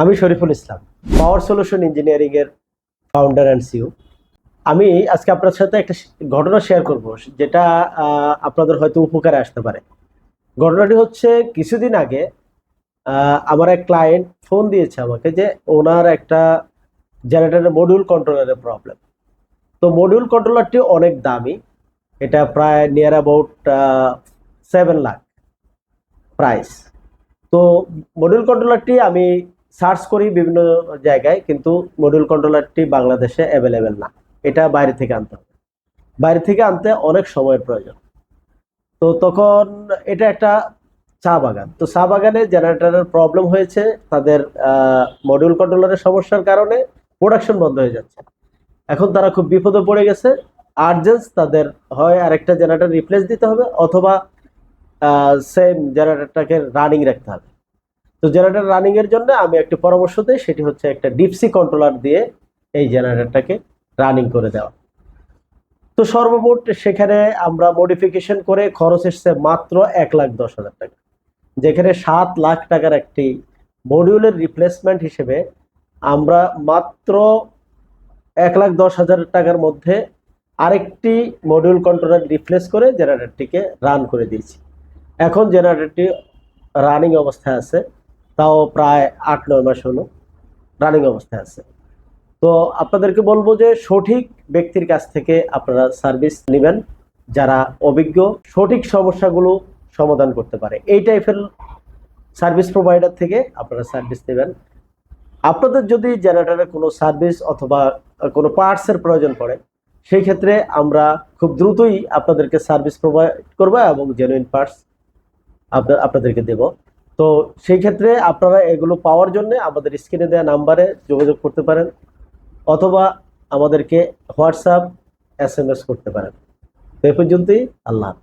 আমি শরীফুল ইসলাম, পাওয়ার solution engineering এর founder and CEO. আমি আজকে আপনার সাথে একটা ঘটনা শেয়ার করব, যেটা আপনাদের হয়তো উপকারে আসতে পারে। ঘটনাটি হচ্ছে, কিছুদিন আগে আমার এক ক্লায়েন্ট ফোন দিয়েছে আমাকে যে ওনার একটা জেনারেটরের মডিউল কন্ট্রোলারের প্রবলেম। তো মডিউল কন্ট্রোলারটি অনেক দামি, এটা প্রায় নিয়ার অ্যাবাউট 7 লাখ প্রাইস। তো মডিউল কন্ট্রোলারটি আমি সার্চ করি বিভিন্ন জায়গায়, কিন্তু মডিউল কন্ট্রোলারটি বাংলাদেশে অ্যাভেলেবেল না। এটা বাইরে থেকে আনতে হবে, বাইরে থেকে আনতে অনেক সময়ের প্রয়োজন। তো তখন এটা একটা চা বাগান, তো চা বাগানে জেনারেটরের প্রবলেম হয়েছে, তাদের মডিউল কন্ট্রোলারের সমস্যার কারণে প্রোডাকশন বন্ধ হয়ে যাচ্ছে। এখন তারা খুব বিপদে পড়ে গেছে। আর্জেন্স তাদের হয় আরেকটা জেনারেটর রিপ্লেস দিতে হবে, অথবা সেম জেনারেটরটাকে রানিং রাখতে হবে। তো জেনারেটর রানিং এর জন্য আমি একটা পরামর্শ দিই, সেটি হচ্ছে একটা ডিপসি কন্ট্রোলার দিয়ে এই জেনারেটরটাকে রানিং করে দেওয়া। তো সর্বমোট সেখানে আমরা মডিফিকেশন করে খরচ এসছে মাত্র 1,10,000 টাকা, যেখানে 7 লাখ টাকার একটি মডিউলের রিপ্লেসমেন্ট হিসেবে আমরা মাত্র 1,10,000 টাকার মধ্যে আরেকটি মডিউল কন্ট্রোলার রিপ্লেস করে জেনারেটরটিকে রান করে দিয়েছি। এখন জেনারেটরটি রানিং অবস্থায় আছে, তাও প্রায় 8-9 মাস হলো রানিং অবস্থায় আছে। তো আপনাদেরকে বলবো যে সঠিক ব্যক্তির কাছ থেকে আপনারা সার্ভিস নেবেন, যারা অভিজ্ঞ, সঠিক সমস্যাগুলো সমাধান করতে পারে, এই টাইপের সার্ভিস প্রোভাইডার থেকে আপনারা সার্ভিস নেবেন। আপনাদের যদি জেনারেটরের কোনো সার্ভিস অথবা কোনো পার্টসের প্রয়োজন পড়ে, সেই ক্ষেত্রে আমরা খুব দ্রুতই আপনাদেরকে সার্ভিস প্রোভাইড করবো এবং জেনুইন পার্টস আপনাদেরকে দেব। তো সেই ক্ষেত্রে আপনারা এগুলো পাওয়ার জন্য আমাদের স্ক্রিনে দেওয়া নাম্বারে যোগাযোগ করতে পারেন, অথবা আমাদেরকে হোয়াটসঅ্যাপ SMS করতে পারেন। তো এই পর্যন্তই। আল্লাহ হাফেজ।